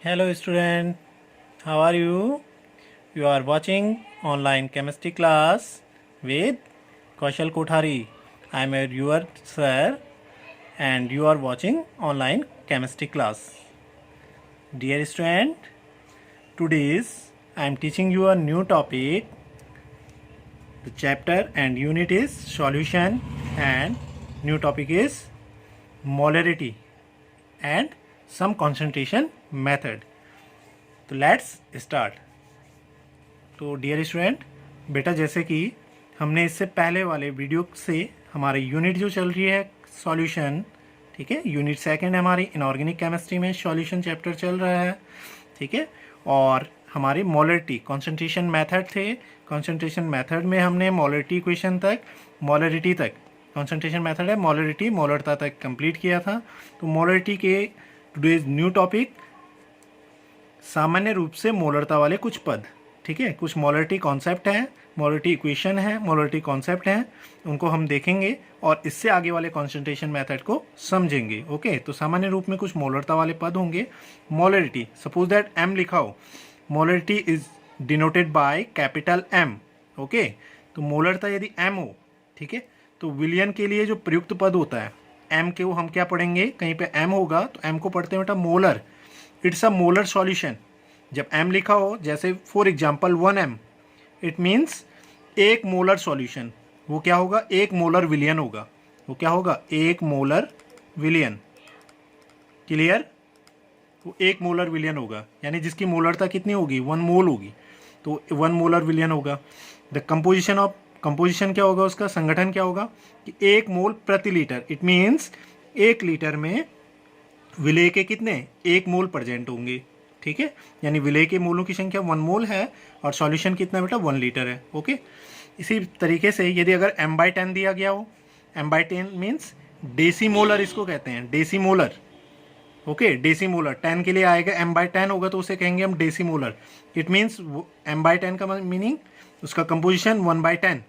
Hello student, how are you? You are watching online chemistry class with Kaushal Kothari. I am your sir and you are watching online chemistry class. Dear student, today's I am teaching you a new topic. The chapter and unit is solution and new topic is molarity and some concentration method. तो let's start. तो dear student, बेटा जैसे कि हमने इससे पहले वाले video से हमारी यूनिट जो चल रही है सॉल्यूशन, ठीक है, यूनिट सेकंड हमारी इनऑर्गेनिक केमिस्ट्री में सॉल्यूशन चैप्टर चल रहा है, ठीक है। और हमारी मोलरिटी कॉन्सेंट्रेशन मेथड थे। कॉन्सेंट्रेशन मेथड में हमने मोलरिटी इक्वेशन तक, मोलरिटी तक, कॉन्सेंट्रेशन मेथड है मोलरिटी, मोलरता तक कंप्लीट किया था। तो मोलरिटी के टुडेज न्यू टॉपिक सामान्य रूप से मोलरता वाले कुछ पद, ठीक है, कुछ मोलरिटी कॉन्सेप्ट हैं, मोलरिटी इक्वेशन है, मोलरिटी कॉन्सेप्ट हैं, उनको हम देखेंगे और इससे आगे वाले कॉन्सेंट्रेशन मेथड को समझेंगे। ओके, तो सामान्य रूप में कुछ मोलरता वाले पद होंगे। मोलरिटी, सपोज दैट एम लिखा हो, molarity is denoted by capital M. Okay, तो मोलरता यदि एम हो, ठीक है, तो विलियन के लिए जो प्रयुक्त पद होता है एम के, वो हम क्या पढ़ेंगे, कहीं पे एम होगा तो एम को पढ़ते हैं बेटा molar. It's a molar solution. जब m लिखा हो, जैसे for example 1m, it means एक मोलर सॉल्यूशन। वो क्या होगा, एक मोलर विलियन होगा। वो क्या होगा, एक मोलर विलियन। क्लियर, वो एक मोलर विलियन होगा, यानी जिसकी मोलरता कितनी होगी, 1 मोल होगी, तो 1 मोलर विलियन होगा। द कंपोजिशन क्या होगा, उसका संगठन क्या होगा कि 1 मोल प्रति लीटर। इट मीन्स 1 लीटर में विलेय के कितने, 1 मोल प्रेजेंट होंगे, ठीक है, यानी विलेय के मोलों की संख्या 1 मोल है और सॉल्यूशन कितना बेटा, 1 लीटर है। ओके, इसी तरीके से यदि अगर m/10 दिया गया हो, m/10 मीन्स डेसीमोलर, इसको कहते हैं डेसीमोलर। ओके, डेसीमोलर 10 के लिए आएगा, m/10 होगा तो उसे कहेंगे हम डेसीमोलर। इट मीन्स m/10 का मीनिंग उसका कंपोजिशन 1/10,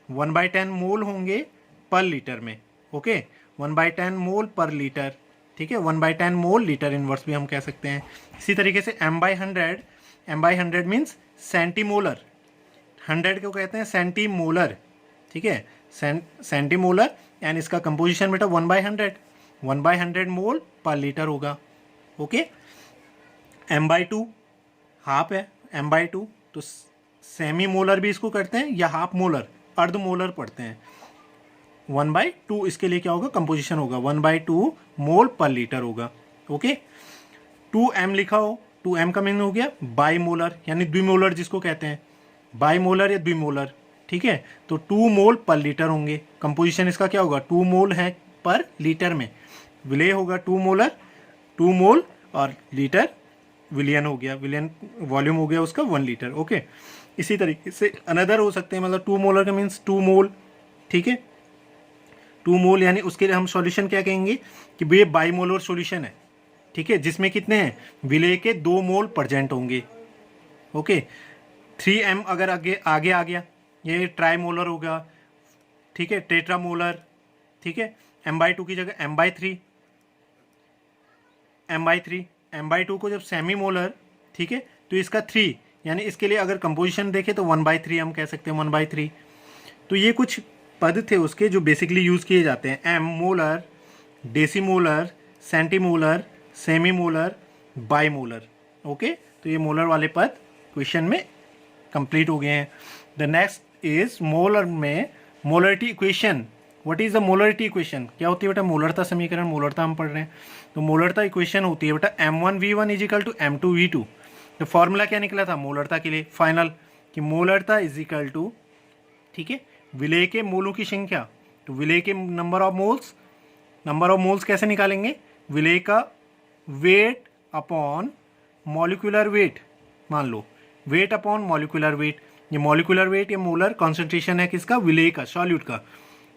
1/10 मोल होंगे पर लीटर में। ओके, 1/10 मोल पर लीटर, ठीक है, 1/10 मोल लीटर इनवर्स भी हम कह सकते हैं। इसी तरीके से m/100, m/100 मीन्स सेंटीमोलर, 100 को कहते हैं सेंटीमोलर, ठीक है, सेंटीमोलर, एंड इसका कंपोजिशन बेटा 1/100, 1/100 मोल पर लीटर होगा। ओके, m/2 हाफ है, m/2 तो सेमी मोलर भी इसको करते हैं, या हाफ मोलर, अर्ध मोलर पढ़ते हैं। 1/2 इसके लिए क्या होगा, कंपोजिशन होगा 1/2 मोल पर लीटर होगा। ओके, 2m लिखा हो, 2m का मीनिंग हो गया बाईमोलर, यानी द्विमोलर जिसको कहते हैं, बाईमोलर या द्विमोलर, ठीक है, तो 2 मोल पर लीटर होंगे। कंपोजिशन इसका क्या होगा, 2 मोल है पर लीटर में, विलेय होगा 2 मोलर, 2 मोल और लीटर विलियन हो गया, विलियन वॉल्यूम हो गया उसका 1 लीटर। ओके, इसी तरीके से अनदर हो सकते हैं, मतलब 2 मोलर का मीन्स 2 मोल, ठीक है, 2 मोल, यानी उसके लिए हम सॉल्यूशन क्या कहेंगे कि ये बाईमोलर सॉल्यूशन है, ठीक है, जिसमें कितने हैं, विलेय के 2 मोल प्रेजेंट होंगे। ओके, 3m अगर आगे आगे आ गया, ये ट्राईमोलर होगा, ठीक है, टेट्रामोलर, ठीक है, m/2 की जगह m/3, m/2 को जब सेमी मोलर, ठीक है, तो इसका 3, यानी इसके लिए अगर कंपोजिशन देखें तो 1/3 हम कह सकते हैं, 1/3। तो ये कुछ पद थे उसके जो बेसिकली यूज़ किए जाते हैं, M molar, decimolar, centimolar, semimolar, bimolar. Okay, तो ये मोलर वाले पद क्वेश्चन में कंप्लीट हो गए हैं। द नेक्स्ट इज मोलर में molarity equation. What is the molarity equation, क्या होती है बेटा, मोलरता समीकरण, मोलरता हम पढ़ रहे हैं, तो मोलरता इक्वेशन होती है बेटा m1v1 is equal to m2v2। तो फॉर्मूला क्या निकला था मोलरता के लिए फाइनल, कि मोलरता इज इक्वल टू, ठीक है, विलेय के मोलों की संख्या, तो विलेय के नंबर ऑफ मोल्स कैसे निकालेंगे, विलेय का वेट अपॉन मॉलिक्यूलर वेट, मान लो वेट अपॉन मॉलिक्यूलर वेट, ये मॉलिक्यूलर वेट, ये मोलर कॉन्सेंट्रेशन है किसका, विलेय का, सॉल्यूट का,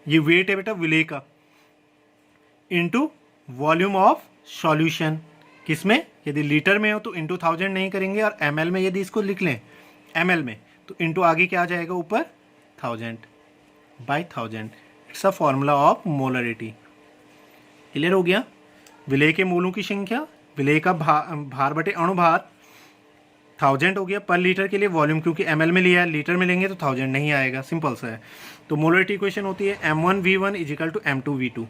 ये वेट है बेटा विलेय का, इनटू वॉल्यूम ऑफ सॉल्यूशन, किसमें, यदि लीटर में हो तो इनटू 1000 नहीं करेंगे, और ml में यदि इसको लिख लें ml में, तो इनटू आगे क्या आ जाएगा ऊपर 1000/1000। It's a formula of molarity. Clear हो गया, विलेय के मोलों की संख्या विलेय का भार बटे अणुभार 1000 हो गया पर लीटर के लिए, वॉल्यूम क्योंकि ml में लिया है, लीटर में लेंगे तो 1000 नहीं आएगा, सिंपल सा है। तो मोलरिटी इक्वेशन होती है m1v1 इजिकल टू m2v2।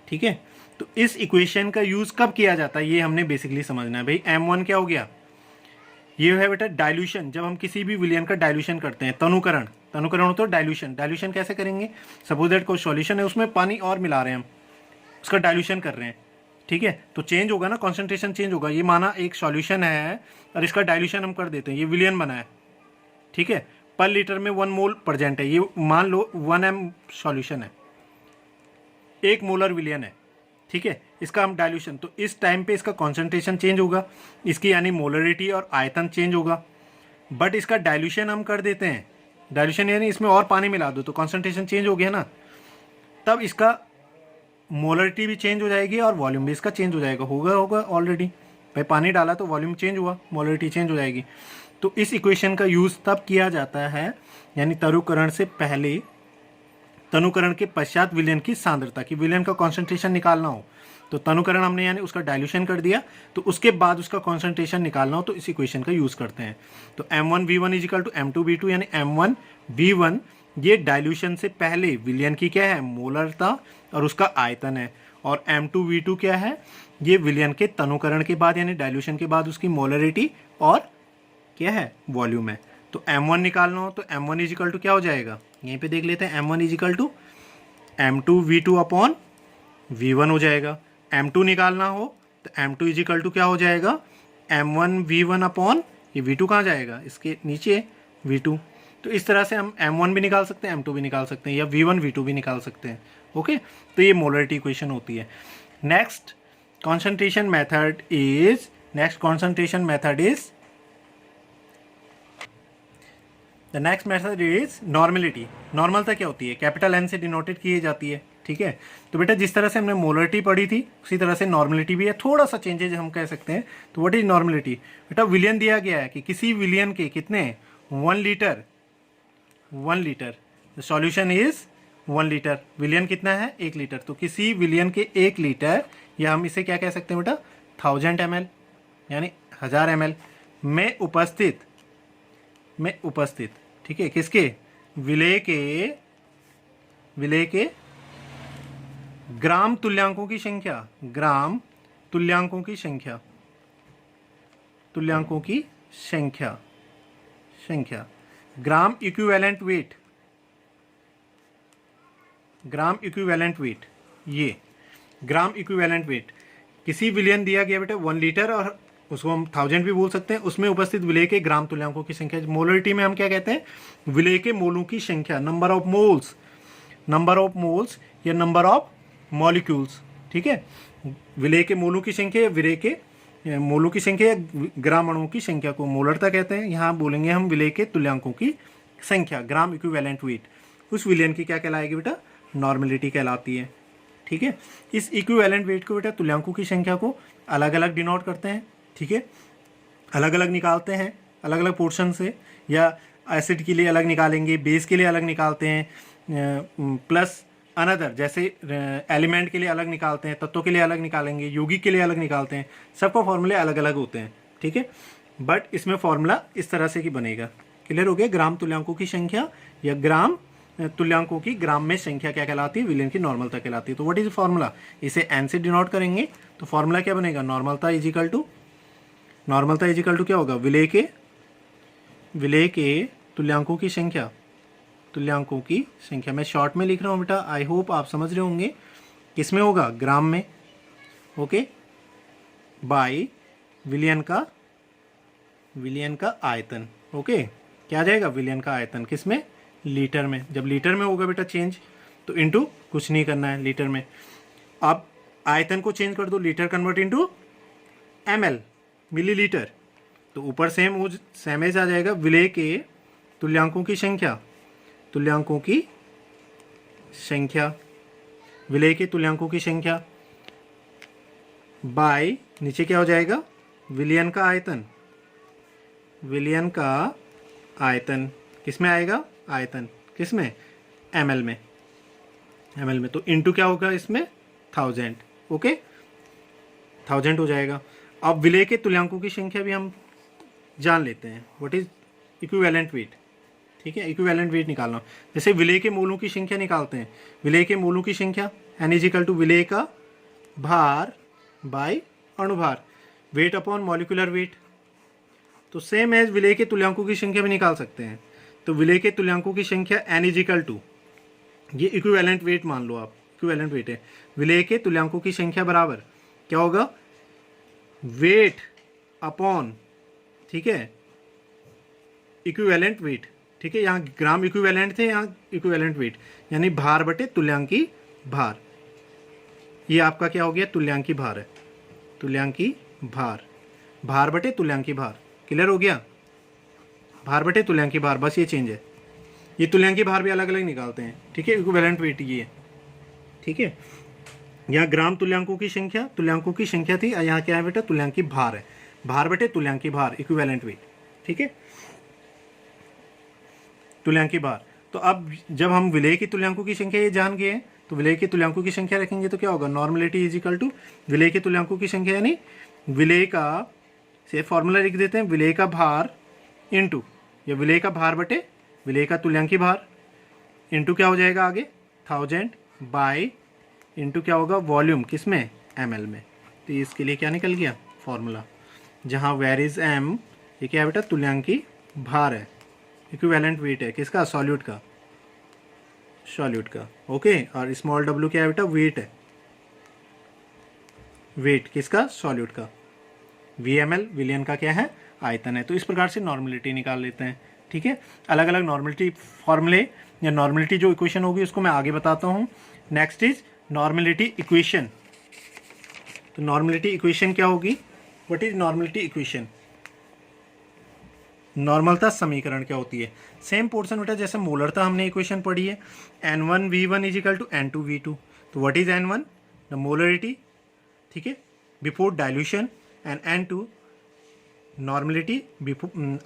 ठीक है, तो इस इक्वेशन का यूज कब किया जाता है ये हमने बेसिकली समझना है। भाई m1 क्या हो गया, ये है बेटा डाइल्यूशन। जब हम किसी भी विलयन का डाइल्यूशन करते हैं, तनुकरण, तनुकरण होता है डाइल्यूशन। डाइल्यूशन कैसे करेंगे, सपोज दैट कोई सॉल्यूशन है, उसमें पानी और मिला रहे हैं हम, उसका डाइल्यूशन कर रहे हैं। ठीक है, तो चेंज होगा ना, कॉन्सेंट्रेशन चेंज होगा। ये माना एक सॉल्यूशन है और इसका डाइल्यूशन हम कर देते हैं, ये विलियन बना है। ठीक है, पर लीटर में 1 मोल प्रेजेंट है, ये मान लो 1 m सॉल्यूशन है, 1 मोलर विलियन है। ठीक है, इसका हम डाइल्यूशन, तो इस टाइम पे इसका कॉन्सेंट्रेशन चेंज होगा, इसकी यानी मोलरिटी और आयतन चेंज होगा। बट इसका डाइल्यूशन हम कर देते हैं, डाइल्यूशन यानी इसमें और पानी मिला दो तो कॉन्सेंट्रेशन चेंज हो गया ना, तब इसका मोलरिटी भी चेंज हो जाएगी और वॉल्यूम भी इसका चेंज हो जाएगा। होगा ऑलरेडी, भाई पानी डाला तो वॉल्यूम चेंज हुआ, मोलरिटी चेंज हो जाएगी। तो इस इक्वेशन का यूज़ तब किया जाता है, यानी तरुकरण से पहले, तनुकरण के पश्चात विलयन की सांद्रता की, विलयन का कॉन्सेंट्रेशन निकालना हो तो तनुकरण हमने यानी उसका डाइल्यूशन कर दिया, तो उसके बाद उसका कॉन्सेंट्रेशन निकालना हो तो इस इक्वेशन का यूज़ करते हैं। तो m1v1 इजिकल टू m2v2, यानी m1v1 ये डाइल्यूशन से पहले विलयन की क्या है, मोलरता और उसका आयतन है, और m2v2 क्या है, ये विलयन के तनुकरण के बाद यानी डाइल्यूशन के बाद उसकी मोलरिटी और क्या है, वॉल्यूम है। तो m1 निकालना हो तो m1 इजिकल टू क्या हो जाएगा, यहीं पे देख लेते हैं, m1 is equal to m2v2 upon v1 हो जाएगा। m2 निकालना हो तो m2 इजिकल टू क्या हो जाएगा, m1v1 अपॉन ये v2 कहाँ जाएगा, इसके नीचे v2। तो इस तरह से हम m1 भी निकाल सकते हैं, m2 भी निकाल सकते हैं, या v1 v2 भी निकाल सकते हैं। ओके, तो ये मोलरिटी इक्वेशन होती है। Next concentration method is, the next method is normality. नॉर्मलता क्या होती है, कैपिटल N से डिनोटेड की जाती है। ठीक है, तो बेटा जिस तरह से हमने मोलरिटी पढ़ी थी उसी तरह से नॉर्मलिटी भी है, थोड़ा सा चेंजेज हम कह सकते हैं। तो व्हाट इज नॉर्मलिटी, बेटा विलियन दिया गया है कि किसी विलियन के कितने 1 litre, the solution is 1 litre, विलियन कितना है 1 लीटर, तो किसी विलियन के 1 लीटर, या हम इसे क्या कह सकते हैं बेटा 1000 ml यानी 1000 ml में उपस्थित, ठीक है, किसके, विलेय के ग्राम तुल्यांकों की संख्या, ग्राम तुल्यांकों की संख्या, ग्राम इक्विवेलेंट वेट, ये ग्राम इक्विवेलेंट वेट, किसी विलियन दिया गया बेटा 1 लीटर और उसको हम 1000 भी बोल सकते हैं, उसमें उपस्थित विलेय के ग्राम तुल्यांकों की संख्या। मोलरिटी में हम क्या कहते हैं, विलेय के मोलों की संख्या, नंबर ऑफ मोल्स या नंबर ऑफ मॉलिक्यूल्स। ठीक है, विलेय के मोलों की संख्या या विलेय के मोलों की संख्या या ग्राम अणुओं की संख्या को मोलरता कहते हैं। यहाँ बोलेंगे हम विलेय के तुल्यांकों की संख्या, ग्राम इक्विवेलेंट वेट, उस विलियन की क्या कहलाएगी बेटा, नॉर्मलिटी कहलाती है। ठीक है, इस इक्विवेलेंट वेट को बेटा तुल्यांकों की संख्या को अलग अलग डिनोट करते हैं। ठीक है, अलग अलग निकालते हैं, अलग अलग पोर्शन से, या एसिड के लिए अलग निकालेंगे, बेस के लिए अलग निकालते हैं, प्लस अनदर जैसे एलिमेंट के लिए अलग निकालते हैं, तत्वों के लिए अलग निकालेंगे, यौगिक के लिए अलग निकालते हैं, सबका फॉर्मूले अलग अलग होते हैं। ठीक है, बट इसमें फॉर्मूला इस तरह से ही बनेगा। क्लियर हो गया, ग्राम तुल्यांकों की संख्या या ग्राम तुल्यांकों की ग्राम में संख्या क्या कहलाती है, विलियन की नॉर्मलता कहलाती है। तो व्हाट इज फॉर्मूला, इसे एन से डिनोट करेंगे तो फॉर्मूला क्या बनेगा, नॉर्मलता इजिकल टू क्या होगा, विलेय के तुल्यांकों की संख्या, मैं शॉर्ट में लिख रहा हूँ बेटा, आई होप आप समझ रहे होंगे, किसमें होगा, ग्राम में, ओके, बाय विलियन का आयतन। ओके, क्या आ जाएगा, विलियन का आयतन किसमें, लीटर में। जब लीटर में होगा बेटा चेंज तो इनटू कुछ नहीं करना है लीटर में, आप आयतन को चेंज कर दो, litre convert into ml, millilitre, तो ऊपर सेमेज आ जाएगा, विलेय के तुल्यांकों की संख्या, विलेय के तुल्यांकों की संख्या बाय नीचे क्या हो जाएगा, विलियन का आयतन किसमें आएगा, आयतन किसमें, ml में, तो इनटू क्या होगा इसमें 1000, ओके 1000 हो जाएगा। अब विलेय के तुल्यांकों की संख्या भी हम जान लेते हैं, व्हाट इज इक्विवेलेंट वेट। ठीक है, इक्विवेलेंट वेट निकालना, जैसे विलेय के मूलों की संख्या निकालते हैं। विलेय के मूलों की संख्या n इज इक्वल टू विलेय का भार बाय अणुभार, वेट अपॉन मॉलिक्यूलर वेट। तो सेम एज विलेय के तुल्यांकों की संख्या भी निकाल सकते हैं। तो विलेय के तुल्यांकों की संख्या n इज इक्वल टू, ये इक्विवेलेंट वेट मान लो आप, इक्विवेलेंट वेट है। विलेय के तुल्यांकों की संख्या बराबर क्या होगा, वेट अपॉन, ठीक है, इक्विवेलेंट वेट। ठीक है, यहाँ ग्राम इक्विवेलेंट थे, यहाँ इक्विवेलेंट वेट, यानी भार बटे तुल्यांकी भार। ये आपका क्या हो गया, तुल्यांकी भार है, तुल्यांकी भार, भार बटे तुल्यांकी भार। क्लियर हो गया, भार बटे तुल्यांकी भार, बस ये चेंज है। ये तुल्यांकी भार भी अलग अलग निकालते हैं। ठीक है, इक्विवेलेंट वेट ये है। ठीक है, यहाँ ग्राम तुल्यांकों की संख्या थी, यहाँ क्या है बेटा, तुल्यांकी भार है, भार बटे तुल्यांकी भार, इक्विवेलेंट वेट। ठीक है, तुल्यांकी भार। तो अब जब हम विलेय की तुल्यांकों की संख्या ये जान गए हैं, तो विलेय के तुल्यांकों की संख्या रखेंगे तो क्या होगा, नॉर्मलिटी इज इक्वल टू विलेय के तुल्यांकों की संख्या, यानी विलेय का, से फॉर्मूला लिख देते हैं, विलेय का भार इंटू, या विलेय का भार बटे विलेय का तुल्यांकी भार, इंटू क्या हो जाएगा आगे 1000 बाय, इंटू क्या होगा वॉल्यूम, किसमें, ml में। तो इसके लिए क्या निकल गया फॉर्मूला, जहाँ वेयर इज m, ये क्या है बेटा, तुल्यांकी भार है, इक्विवेलेंट वेट है किसका, सॉल्यूट का, सॉल्यूट का। ओके, और स्मॉल w क्या है बेटा, वेट है, वेट किसका, सॉल्यूट का। VML विलियन का क्या है, आयतन है। तो इस प्रकार से नॉर्मलिटी निकाल लेते हैं। ठीक है, अलग अलग नॉर्मलिटी फॉर्मूले या नॉर्मलिटी जो इक्वेशन होगी उसको मैं आगे बताता हूँ। Next is normality equation. तो नॉर्मलिटी इक्वेशन क्या होगी, व्हाट इज नॉर्मलिटी इक्वेशन, नॉर्मलता समीकरण क्या होती है। सेम पोर्शन बेटा जैसे मोलरता हमने इक्वेशन पढ़ी है, N1V1 is equal to N2V2। तो what is N1, the molarity, ठीक है, before dilution, and N2 normality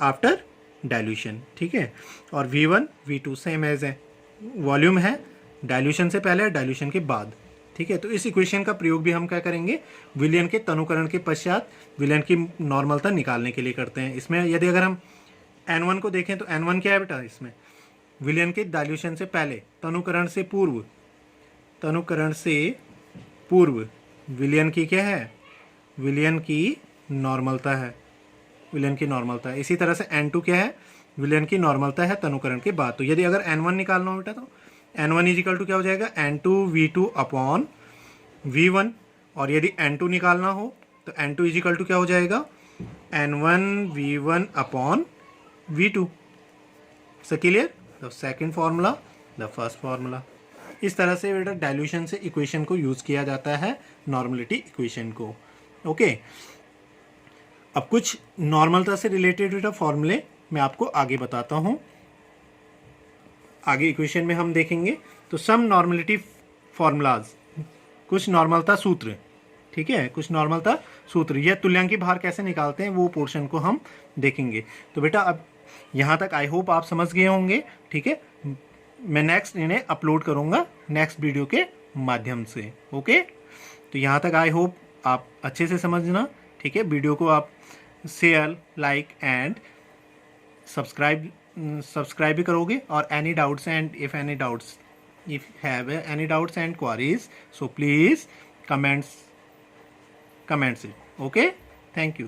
after dilution. ठीक है, और V1 V2 सेम एज है, वॉल्यूम है डाइल्यूशन से पहले, डाइल्यूशन के बाद। ठीक है, तो इस इक्वेशन का प्रयोग भी हम क्या करेंगे, विलयन के तनुकरण के पश्चात विलयन की नॉर्मलता निकालने के लिए करते हैं। इसमें यदि अगर हम N1 को देखें तो N1 क्या है बेटा, इसमें विलयन के डाइल्यूशन से पहले, तनुकरण से पूर्व, तनुकरण से पूर्व विलयन की क्या है, विलयन की नॉर्मलता है, विलयन की नॉर्मलता है। इसी तरह से N2 क्या है, विलयन की नॉर्मलता है तनुकरण के बाद। तो यदि अगर N1 निकालना हो बेटा तो N1 इज इक्वल टू क्या हो जाएगा, N2V2 अपॉन V1, और यदि N2 निकालना हो तो N2 इज इक्वल टू क्या हो जाएगा, N1V1 upon V2। So clear, the second formula, the first formula. इस तरह से बेटा डाइल्यूशन से इक्वेशन को यूज किया जाता है, नॉर्मलिटी इक्वेशन को। ओके, अब कुछ नॉर्मलता से रिलेटेड बेटा फॉर्मूले मैं आपको आगे बताता हूँ, आगे इक्वेशन में हम देखेंगे। तो सम नॉर्मलिटी फॉर्मूलाज, कुछ नॉर्मलता सूत्र, ठीक है, कुछ नॉर्मलता सूत्र, यह तुल्यांकी भार कैसे निकालते हैं वो पोर्शन को हम देखेंगे। तो बेटा अब यहाँ तक आई होप आप समझ गए होंगे। ठीक है, मैं नेक्स्ट इन्हें अपलोड करूँगा नेक्स्ट वीडियो के माध्यम से। ओके, तो यहाँ तक आई होप आप अच्छे से समझना। ठीक है, वीडियो को आप शेयर, लाइक एंड सब्सक्राइब भी करोगे। और any doubts and if have any doubts and queries, so please comments it. Okay, thank you.